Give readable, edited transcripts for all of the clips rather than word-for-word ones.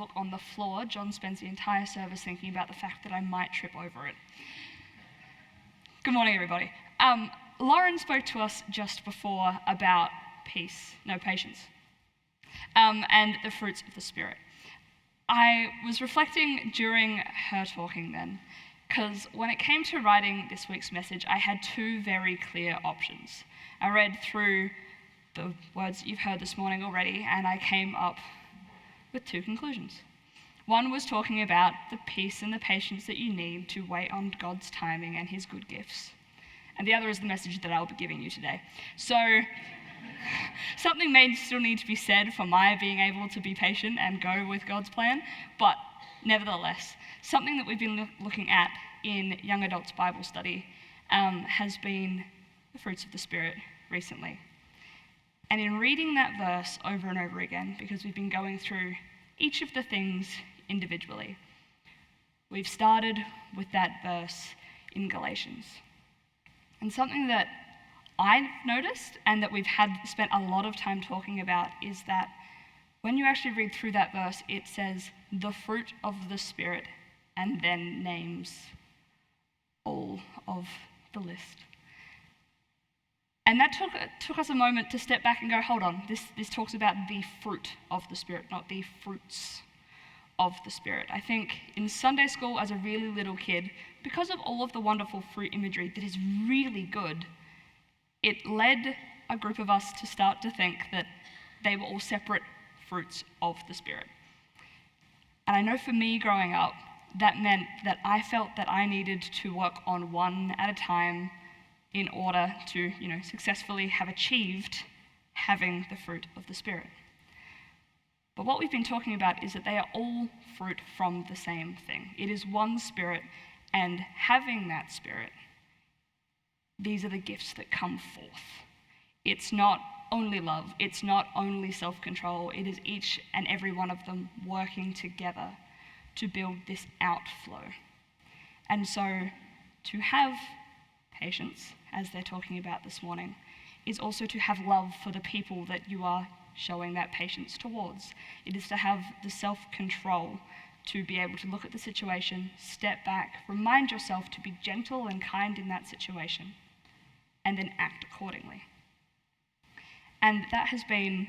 book on the floor, John spends the entire service thinking about the fact that I might trip over it. Good morning, everybody. Lauren spoke to us just before about patience, and the fruits of the Spirit. I was reflecting during her talking then, because when it came to writing this week's message, I had two very clear options. I read through the words that you've heard this morning already, and I came up with two conclusions. One was talking about the peace and the patience that you need to wait on God's timing and his good gifts. And the other is the message that I'll be giving you today. So something may still need to be said for my being able to be patient and go with God's plan, but nevertheless, something that we've been looking at in Young Adults Bible Study has been the fruits of the Spirit recently. And in reading that verse over and over again, because we've been going through each of the things individually, we've started with that verse in Galatians. And something that I've noticed and that we've spent a lot of time talking about is that when you actually read through that verse, it says the fruit of the Spirit and then names all of the list. And that took us a moment to step back and go, hold on, this talks about the fruit of the Spirit, not the fruits of the Spirit. I think in Sunday school as a really little kid, because of all of the wonderful fruit imagery that is really good, it led a group of us to start to think that they were all separate fruits of the Spirit. And I know for me growing up, that meant that I felt that I needed to work on one at a time in order to, successfully have achieved having the fruit of the Spirit. But what we've been talking about is that they are all fruit from the same thing. It is one Spirit, and having that Spirit, these are the gifts that come forth. It's not only love, it's not only self-control, it is each and every one of them working together to build this outflow. And so to have patience, as they're talking about this morning, is also to have love for the people that you are showing that patience towards. It is to have the self-control to be able to look at the situation, step back, remind yourself to be gentle and kind in that situation, and then act accordingly. And that has been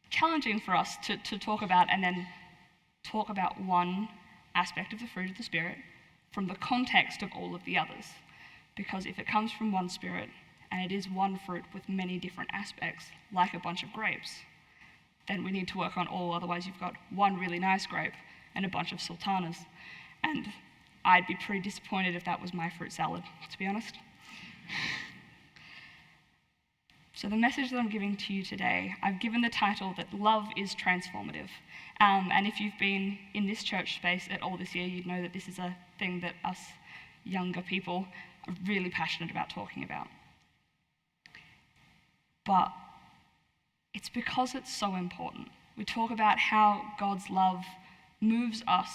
challenging for us to talk about, and then talk about one aspect of the fruit of the Spirit from the context of all of the others. Because if it comes from one Spirit, and it is one fruit with many different aspects, like a bunch of grapes, then we need to work on all, otherwise you've got one really nice grape and a bunch of sultanas. And I'd be pretty disappointed if that was my fruit salad, to be honest. So the message that I'm giving to you today, I've given the title that love is transformative. And if you've been in this church space at all this year, you'd know that this is a thing that us younger people are really passionate about talking about. But it's because it's so important. We talk about how God's love moves us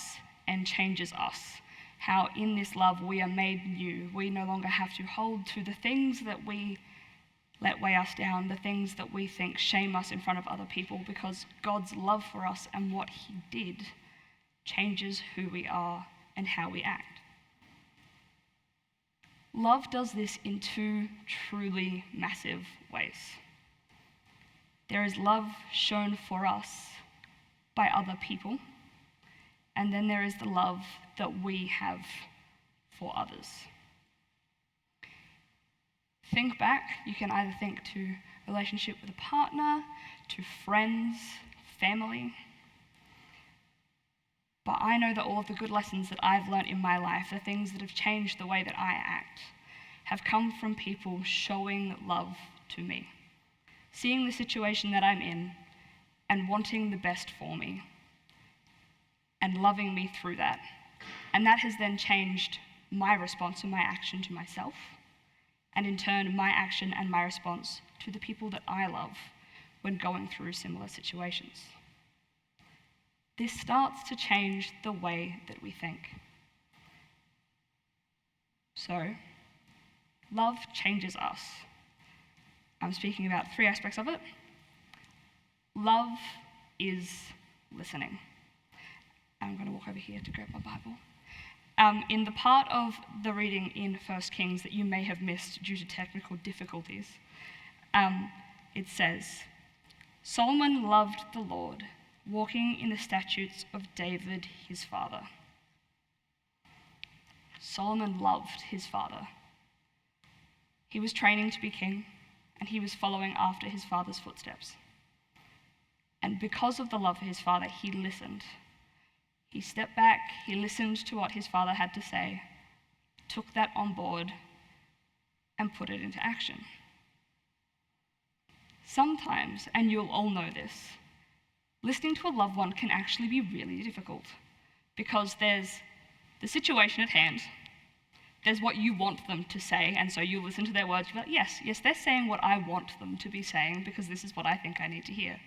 and changes us. How in this love we are made new. We no longer have to hold to the things that we let weigh us down, the things that we think shame us in front of other people, because God's love for us and what he did changes who we are and how we act. Love does this in two truly massive ways. There is love shown for us by other people, and then there is the love that we have for others. Think back, you can either think to a relationship with a partner, to friends, family. But I know that all of the good lessons that I've learned in my life, the things that have changed the way that I act, have come from people showing love to me, seeing the situation that I'm in and wanting the best for me and loving me through that. And that has then changed my response and my action to myself, and in turn, my action and my response to the people that I love when going through similar situations. This starts to change the way that we think. So, love changes us. I'm speaking about three aspects of it. Love is listening. walk over here to grab my Bible. In the part of the reading in 1 Kings that you may have missed due to technical difficulties, it says, Solomon loved the Lord, walking in the statutes of David his father. Solomon loved his father. He was training to be king, and he was following after his father's footsteps. And because of the love for his father, he listened. He stepped back, he listened to what his father had to say, took that on board, and put it into action. Sometimes, and you'll all know this, listening to a loved one can actually be really difficult because there's the situation at hand, there's what you want them to say, and so you listen to their words, you're like, yes, they're saying what I want them to be saying because this is what I think I need to hear.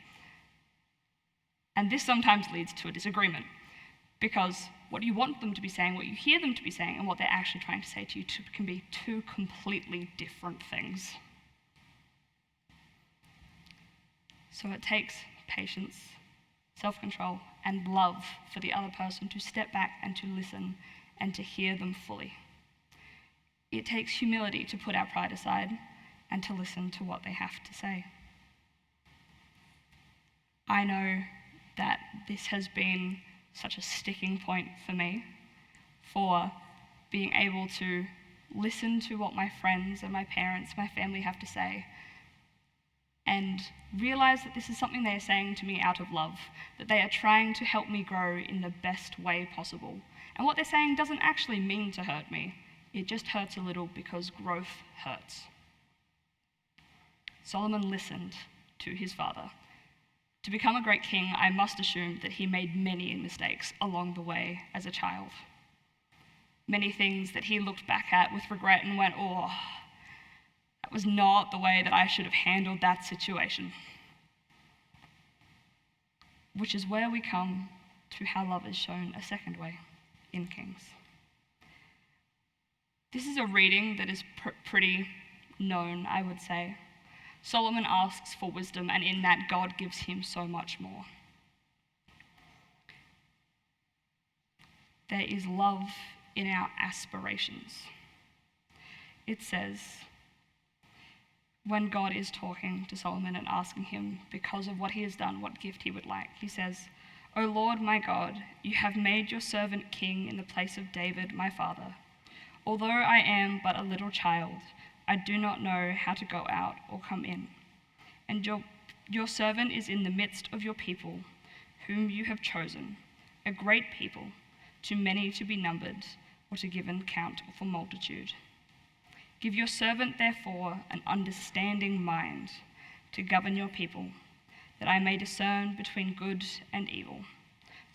And this sometimes leads to a disagreement because what you want them to be saying, what you hear them to be saying, and what they're actually trying to say to you can be two completely different things. So it takes patience, self-control, and love for the other person to step back and to listen and to hear them fully. It takes humility to put our pride aside and to listen to what they have to say. I know that this has been such a sticking point for me, for being able to listen to what my friends and my parents, my family have to say, and realize that this is something they are saying to me out of love, that they are trying to help me grow in the best way possible. And what they're saying doesn't actually mean to hurt me. It just hurts a little because growth hurts. Solomon listened to his father. To become a great king, I must assume that he made many mistakes along the way as a child. Many things that he looked back at with regret and went, oh, that was not the way that I should have handled that situation. Which is where we come to how love is shown a second way in Kings. This is a reading that is pretty known, I would say. Solomon asks for wisdom, and in that, God gives him so much more. There is love in our aspirations. It says, when God is talking to Solomon and asking him, because of what he has done, what gift he would like, he says, O Lord my God, you have made your servant king in the place of David my father. Although I am but a little child, I do not know how to go out or come in. And your servant is in the midst of your people, whom you have chosen, a great people, too many to be numbered or to give an account for multitude. Give your servant, therefore, an understanding mind to govern your people, that I may discern between good and evil.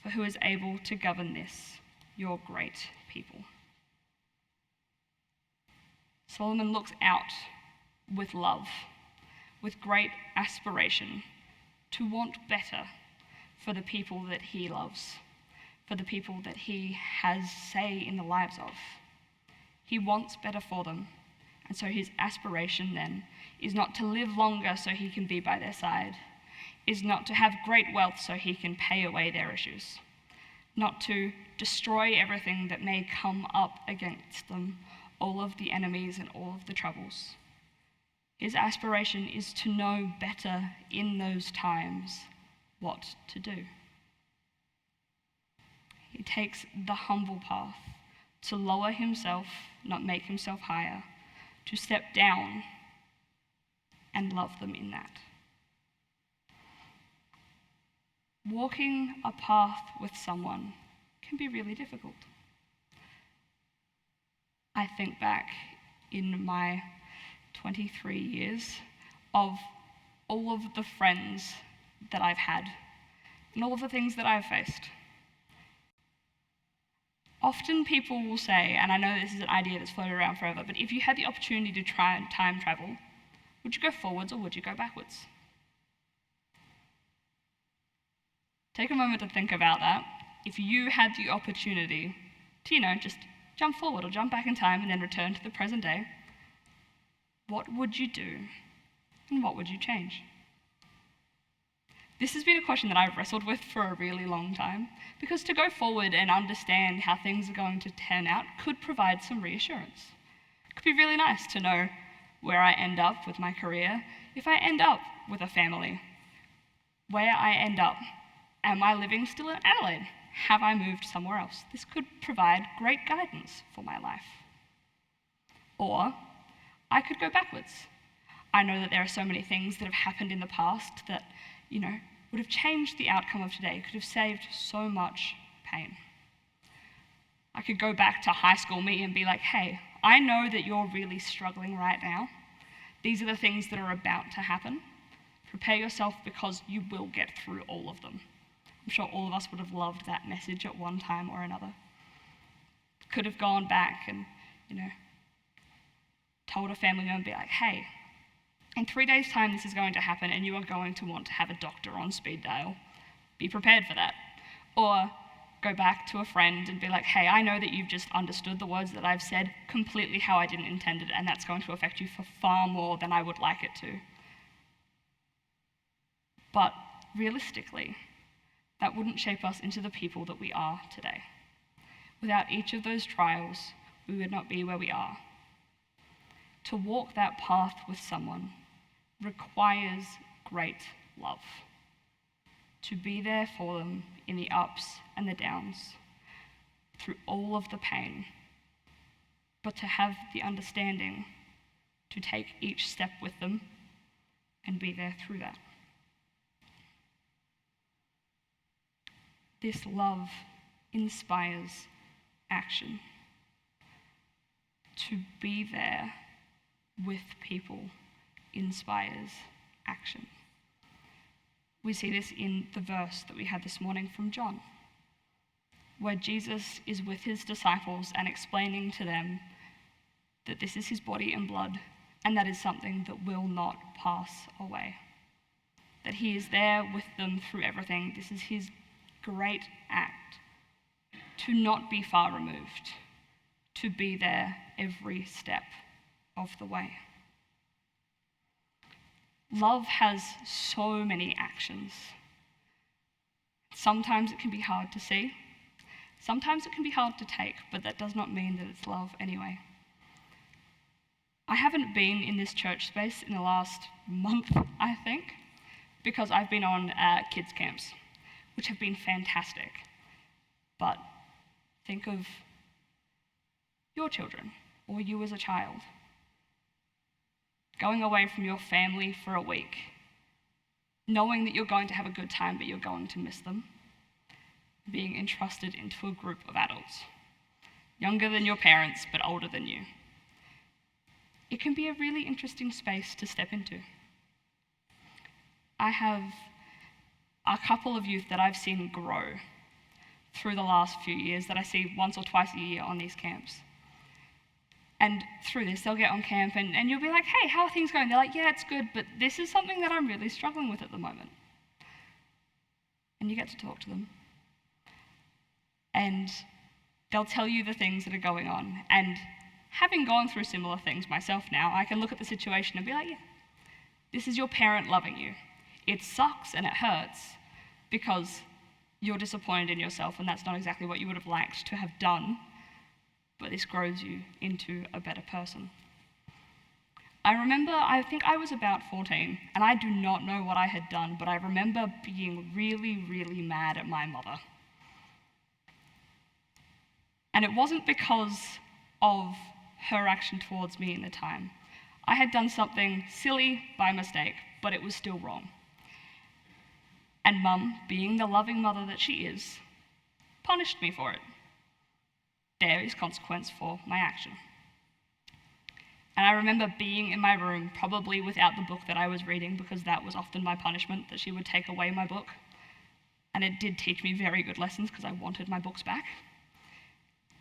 For who is able to govern this, your great people? Solomon looks out with love, with great aspiration, to want better for the people that he loves, for the people that he has say in the lives of. He wants better for them, and so his aspiration then is not to live longer so he can be by their side, is not to have great wealth so he can pay away their issues, not to destroy everything that may come up against them, all of the enemies and all of the troubles. His aspiration is to know better in those times what to do. He takes the humble path to lower himself, not make himself higher, to step down and love them in that. Walking a path with someone can be really difficult. I think back in my 23 years of all of the friends that I've had and all of the things that I've faced. Often people will say, and I know this is an idea that's floated around forever, but if you had the opportunity to try and time travel, would you go forwards or would you go backwards? Take a moment to think about that. If you had the opportunity to, just jump forward or jump back in time and then return to the present day, what would you do and what would you change? This has been a question that I've wrestled with for a really long time, because to go forward and understand how things are going to turn out could provide some reassurance. It could be really nice to know where I end up with my career, if I end up with a family, where I end up. Am I living still in Adelaide? Have I moved somewhere else? This could provide great guidance for my life. Or I could go backwards. I know that there are so many things that have happened in the past that, would have changed the outcome of today, could have saved so much pain. I could go back to high school me and be like, hey, I know that you're really struggling right now. These are the things that are about to happen. Prepare yourself because you will get through all of them. I'm sure all of us would have loved that message at one time or another. Could have gone back and, told a family member, be like, hey, in 3 days' time this is going to happen and you are going to want to have a doctor on speed dial. Be prepared for that. Or go back to a friend and be like, hey, I know that you've just understood the words that I've said completely how I didn't intend it, and that's going to affect you for far more than I would like it to. But realistically, that wouldn't shape us into the people that we are today. Without each of those trials, we would not be where we are. To walk that path with someone requires great love. To be there for them in the ups and the downs, through all of the pain, but to have the understanding to take each step with them and be there through that. This love inspires action. To be there with people inspires action. We see this in the verse that we had this morning from John, where Jesus is with his disciples and explaining to them that this is his body and blood, and that is something that will not pass away. That he is there with them through everything. This is his great act to not be far removed, to be there every step of the way. Love has so many actions. Sometimes it can be hard to see. Sometimes it can be hard to take, but that does not mean that it's love anyway. I haven't been in this church space in the last month, I think, because I've been on kids camps, which have been fantastic. But think of your children, or you as a child, going away from your family for a week, knowing that you're going to have a good time, but you're going to miss them, being entrusted into a group of adults, younger than your parents, but older than you. It can be a really interesting space to step into. I have a couple of youth that I've seen grow through the last few years that I see once or twice a year on these camps. And through this, they'll get on camp and you'll be like, hey, how are things going? They're like, yeah, it's good, but this is something that I'm really struggling with at the moment. And you get to talk to them. And they'll tell you the things that are going on. And having gone through similar things myself now, I can look at the situation and be like, yeah, this is your parent loving you. It sucks and it hurts because you're disappointed in yourself and that's not exactly what you would have liked to have done, but this grows you into a better person. I remember, I think I was about 14, and I do not know what I had done, but I remember being really, really mad at my mother. And it wasn't because of her action towards me in the time. I had done something silly by mistake, but it was still wrong. And Mum, being the loving mother that she is, punished me for it. There is consequence for my action. And I remember being in my room, probably without the book that I was reading, because that was often my punishment, that she would take away my book. And it did teach me very good lessons because I wanted my books back.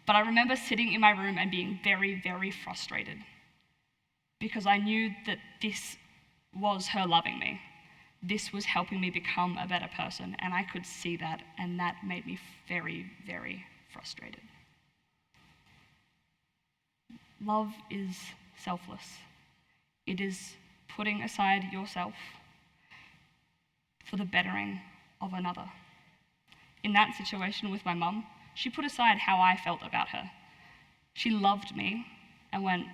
But I remember sitting in my room and being very, very frustrated because I knew that this was her loving me. This was helping me become a better person, and I could see that, and that made me very, very frustrated. Love is selfless. It is putting aside yourself for the bettering of another. In that situation with my mum, she put aside how I felt about her. She loved me and went,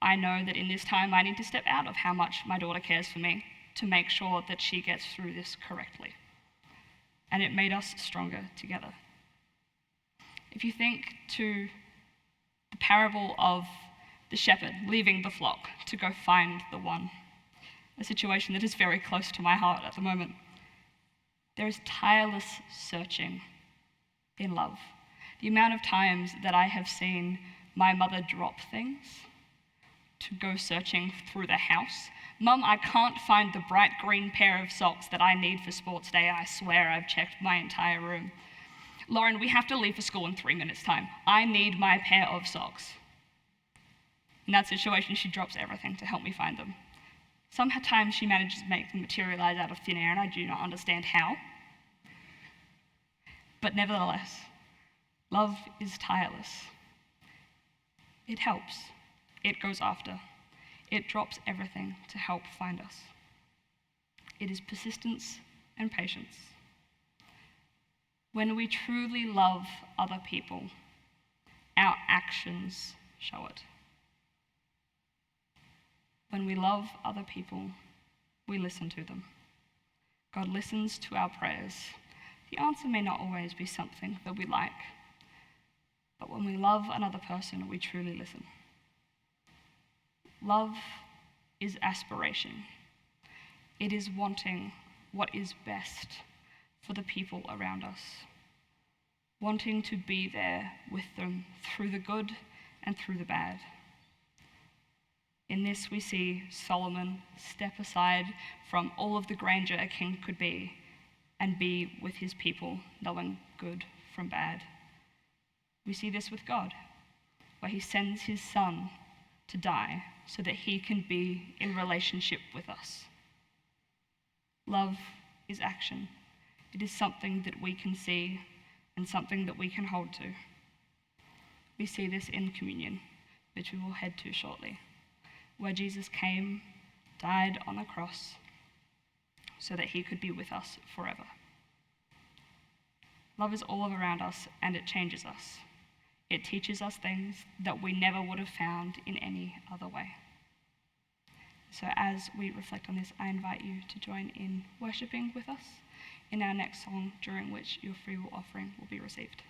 I know that in this time I need to step out of how much my daughter cares for me to make sure that she gets through this correctly. And it made us stronger together. If you think to the parable of the shepherd leaving the flock to go find the one, a situation that is very close to my heart at the moment, there is tireless searching in love. The amount of times that I have seen my mother drop things to go searching through the house. Mum, I can't find the bright green pair of socks that I need for sports day. I swear I've checked my entire room. Lauren, we have to leave for school in 3 minutes' time. I need my pair of socks. In that situation, she drops everything to help me find them. Sometimes she manages to make them materialize out of thin air, and I do not understand how. But nevertheless, love is tireless. It helps. It goes after. It drops everything to help find us. It is persistence and patience. When we truly love other people, our actions show it. When we love other people, we listen to them. God listens to our prayers. The answer may not always be something that we like, but when we love another person, we truly listen. Love is aspiration. It is wanting what is best for the people around us, wanting to be there with them through the good and through the bad. In this we see Solomon step aside from all of the grandeur a king could be and be with his people, knowing good from bad. We see this with God, where he sends his son to die so that he can be in relationship with us. Love is action. It is something that we can see and something that we can hold to. We see this in communion, which we will head to shortly, where Jesus came, died on the cross, so that he could be with us forever. Love is all around us, and it changes us. It teaches us things that we never would have found in any other way. So as we reflect on this, I invite you to join in worshipping with us in our next song, during which your free will offering will be received.